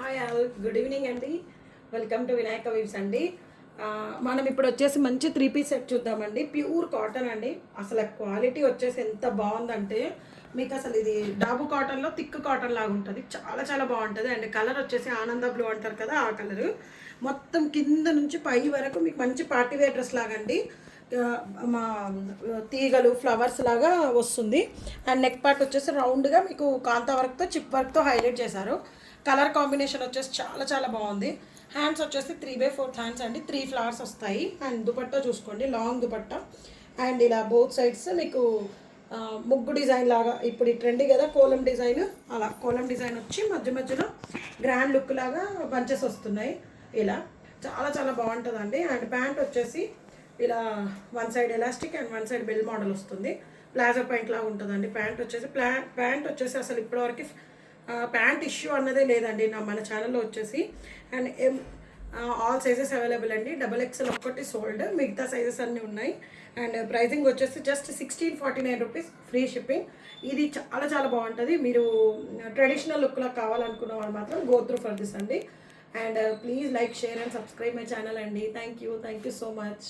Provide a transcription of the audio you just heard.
Hi all, good evening అండి. Welcome to Vinayaka weaves అండి. మనం ఇప్పుడు వచ్చేసి మంచి 3 పీస్ సెట్ చూద్దామండి. ప్యూర్ కాటన్ అండి. అసలు క్వాలిటీ వచ్చేసి ఎంత బాగుందంటే మీకు అసలు ఇది డాబు కాటన్లో థిక్ కాటన్ లాగా ఉంటుంది. చాలా చాలా బాగుంటుంది. అండ్ కలర్ వచ్చేసి ఆనంద బ్లూ అంటారు కదా, ఆ కలరు మొత్తం కింద నుంచి పై వరకు మీకు మంచి పార్టీ వేర్ డ్రెస్ లాగండి. మా తీగలు ఫ్లవర్స్ లాగా వస్తుంది. అండ్ నెక్ పార్ట్ వచ్చేసి రౌండ్గా మీకు కాంతా వర్క్తో చిప్ వర్క్తో హైలైట్ చేశారు. కలర్ కాంబినేషన్ వచ్చేసి చాలా చాలా బాగుంది. హ్యాండ్స్ వచ్చేసి 3/4 హ్యాండ్స్ అండి. 3 ఫ్లవర్స్ వస్తాయి. అండ్ దుపట్టా చూసుకోండి, లాంగ్ దుపట్టా. అండ్ ఇలా బోత్ సైడ్స్ మీకు ముగ్గు డిజైన్ లాగా, ఇప్పుడు ఈ ట్రెండీ కదా కోలం డిజైన్, అలా కోలం డిజైన్ వచ్చి మధ్య మధ్యలో గ్రాండ్ లుక్ లాగా బంచెస్ వస్తున్నాయి. ఇలా చాలా చాలా బాగుంటుందండి. అండ్ ప్యాంట్ వచ్చేసి ఇలా one side elastic and one side bell model వస్తుంది. ప్లాజో ప్యాంట్ లాగా ఉంటుందండి. ప్యాంట్ వచ్చేసి అసలు ఇప్పటివరకు ప్యాంట్ ఇష్యూ అన్నదే లేదండి మన ఛానల్లో వచ్చేసి. అండ్ ఆల్ సైజెస్ అవైలబుల్ అండి. XXL ఒక్కటి సోల్డ్, మిగతా సైజెస్ అన్నీ ఉన్నాయి. అండ్ ప్రైజింగ్ వచ్చేసి జస్ట్ 1649 రూపీస్, ఫ్రీ షిప్పింగ్. ఇది చాలా చాలా బాగుంటుంది. మీరు ట్రెడిషనల్ లుక్లో కావాలనుకున్న వాళ్ళు మాత్రం గో త్రూ ఫర్ దిస్ అండి. And please like, share and subscribe my channel అండి. Thank you so much.